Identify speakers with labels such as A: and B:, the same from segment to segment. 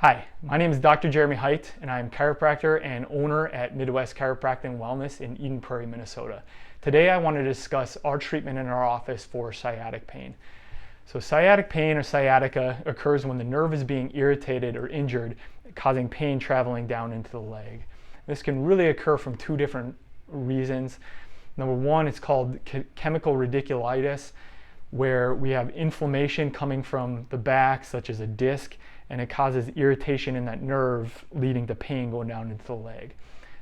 A: Hi, my name is Dr. Jeremy Heidt, and I am chiropractor and owner at Midwest Chiropractic and Wellness in Eden Prairie, Minnesota. Today I want to discuss our treatment in our office for sciatic pain. So sciatic pain or sciatica occurs when the nerve is being irritated or injured, causing pain traveling down into the leg. This can really occur from two different reasons. Number one, it's called chemical radiculitis, where we have inflammation coming from the back, such as a disc, and it causes irritation in that nerve, leading to pain going down into the leg.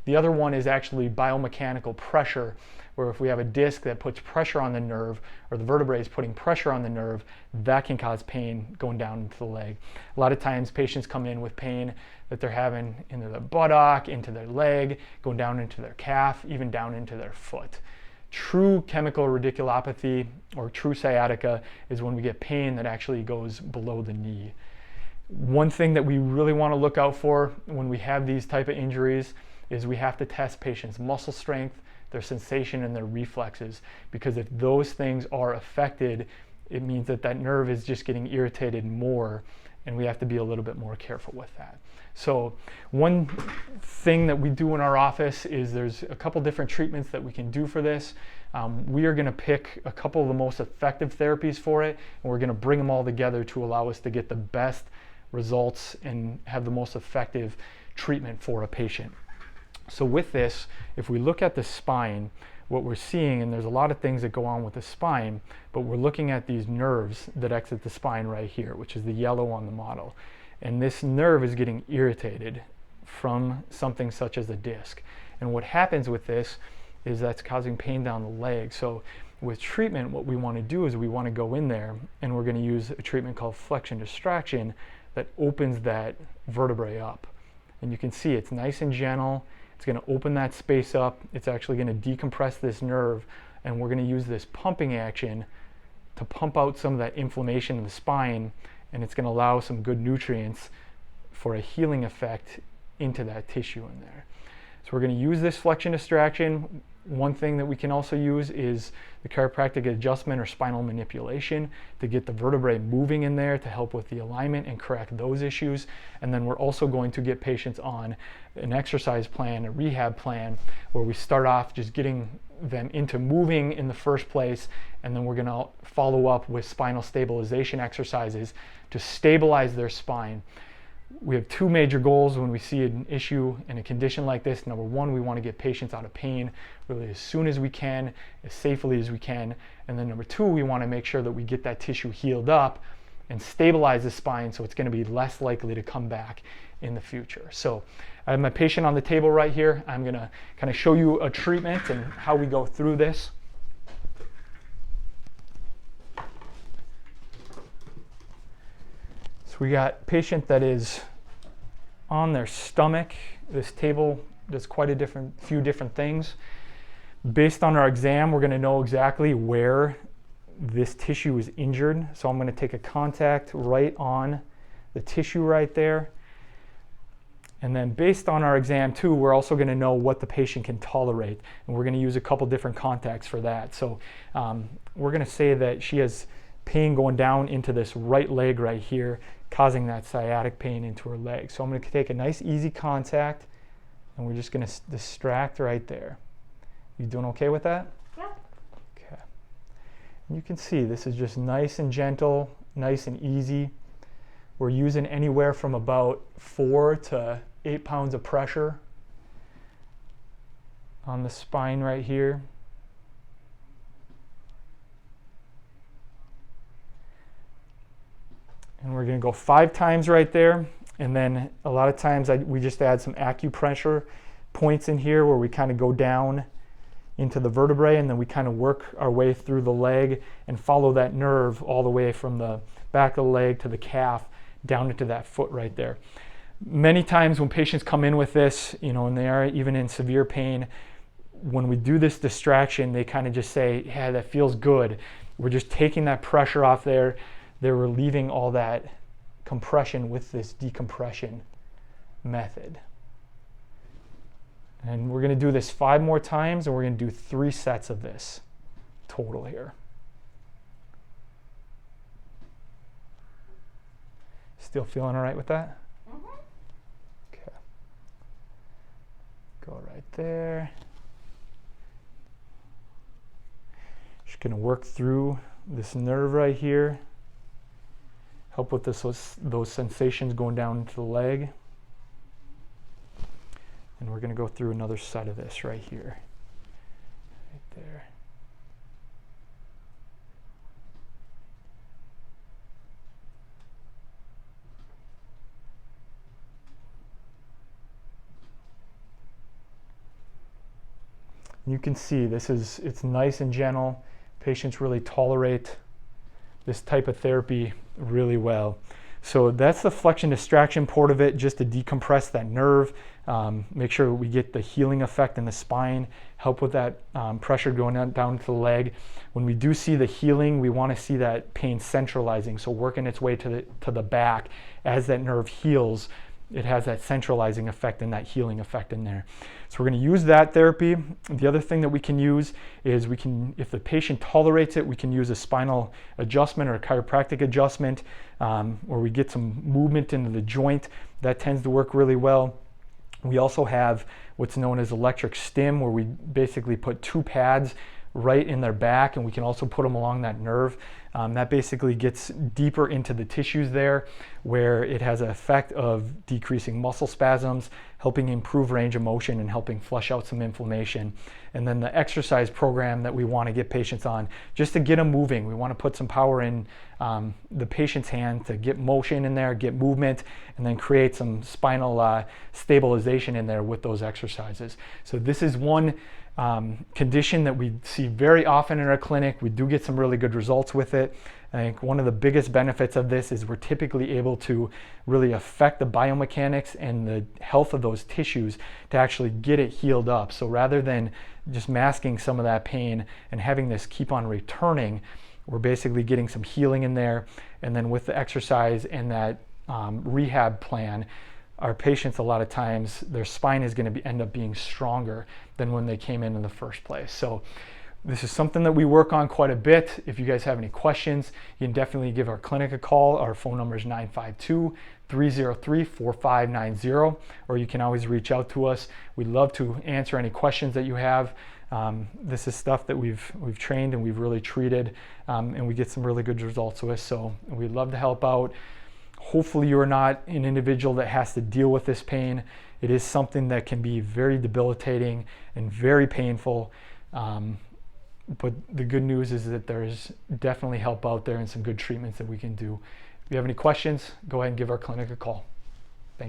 A: The other one is actually biomechanical pressure, where if we have a disc that puts pressure on the nerve, or the vertebrae is putting pressure on the nerve, that can cause pain going down into the leg. A lot of times patients come in with pain that they're having into their buttock, into their leg, going down into their calf, even down into their foot. True chemical radiculopathy or true sciatica is when we get pain that actually goes below the knee. One thing that we really want to look out for when we have these type of injuries is we have to test patients' muscle strength, their sensation, and their reflexes, because if those things are affected, it means that that nerve is just getting irritated more, and we have to be a little bit more careful with that. So one thing that we do in our office is there's a couple different treatments that we can do for this. We are going to pick a couple of the most effective therapies for it, and we're going to bring them all together to allow us to get the best results and have the most effective treatment for a patient. So with this, if we look at the spine, what we're seeing, and there's a lot of things that go on with the spine, but we're looking at these nerves that exit the spine right here, which is the yellow on the model. And this nerve is getting irritated from something such as a disc. And what happens with this is that's causing pain down the leg. So with treatment, what we want to do is we want to go in there and we're going to use a treatment called flexion distraction that opens that vertebrae up. And you can see it's nice and gentle. It's going to open that space up. It's actually going to decompress this nerve, and we're going to use this pumping action to pump out some of that inflammation in the spine, and it's going to allow some good nutrients for a healing effect into that tissue in there. So we're going to use this flexion distraction. One thing that we can also use is the chiropractic adjustment or spinal manipulation to get the vertebrae moving in there to help with the alignment and correct those issues. And then we're also going to get patients on an exercise plan, a rehab plan, where we start off just getting them into moving in the first place, and then we're going to follow up with spinal stabilization exercises to stabilize their spine. We have two major goals when we see an issue in a condition like this. Number one, we want to get patients out of pain really as soon as we can, as safely as we can. And then number two, we want to make sure that we get that tissue healed up and stabilize the spine so it's going to be less likely to come back in the future. So I have my patient on the table right here. I'm going to kind of show you a treatment and how we go through this. We got a patient that is on their stomach. This table does quite a few different things. Based on our exam, we're going to know exactly where this tissue is injured. So I'm going to take a contact right on the tissue right there. And then based on our exam too, we're also going to know what the patient can tolerate. And we're going to use a couple different contacts for that. So we're going to say that she has pain going down into this right leg right here, causing that sciatic pain into her leg. So I'm going to take a nice easy contact, and we're just going to distract right there. You doing okay with that?
B: Yeah.
A: Okay. And you can see this is just nice and gentle, nice and easy. We're using anywhere from about 4 to 8 pounds of pressure on the spine right here. And we're going to go 5 times right there. And then a lot of times we just add some acupressure points in here where we kind of go down into the vertebrae, and then we kind of work our way through the leg and follow that nerve all the way from the back of the leg to the calf down into that foot right there. Many times when patients come in with this, and they are even in severe pain, when we do this distraction, they kind of just say, yeah, that feels good. We're just taking that pressure off there. They're relieving all that compression with this decompression method. And we're going to do this 5 more times, and we're going to do 3 sets of this total here. Still feeling all right with that?
B: Mm-hmm.
A: right there. Just gonna work through this nerve right here. Help with those sensations going down into the leg. And we're gonna go through another side of this right here. Right there. You can see it's nice and gentle. Patients really tolerate this type of therapy really well. So that's the flexion distraction part of it, just to decompress that nerve, make sure we get the healing effect in the spine, help with that pressure going down to the leg. When we do see the healing, we want to see that pain centralizing, so working its way to the back. As that nerve heals, it has that centralizing effect and that healing effect in there. So we're going to use that therapy. The other thing that we can use is if the patient tolerates it, we can use a spinal adjustment or a chiropractic adjustment, where we get some movement into the joint. That tends to work really well. We also have what's known as electric stim, where we basically put 2 pads right in their back, and we can also put them along that nerve. That basically gets deeper into the tissues there, where it has an effect of decreasing muscle spasms, helping improve range of motion, and helping flush out some inflammation. And then the exercise program that we want to get patients on, just to get them moving. We want to put some power in the patient's hand to get motion in there, get movement, and then create some spinal stabilization in there with those exercises. So this is one condition that we see very often in our clinic. We do get some really good results with it. I think one of the biggest benefits of this is we're typically able to really affect the biomechanics and the health of those tissues to actually get it healed up. So rather than just masking some of that pain and having this keep on returning, we're basically getting some healing in there. And then with the exercise and that rehab plan, our patients, a lot of times, their spine is going to end up being stronger than when they came in the first place. So this is something that we work on quite a bit. If you guys have any questions, you can definitely give our clinic a call. Our phone number is 952-303-4590, or you can always reach out to us. We'd love to answer any questions that you have. This is stuff that we've trained and we've really treated, and we get some really good results with. So we'd love to help out. Hopefully you're not an individual that has to deal with this pain. It is something that can be very debilitating and very painful. But the good news is that there's definitely help out there and some good treatments that we can do. If you have any questions, go ahead and give our clinic a call.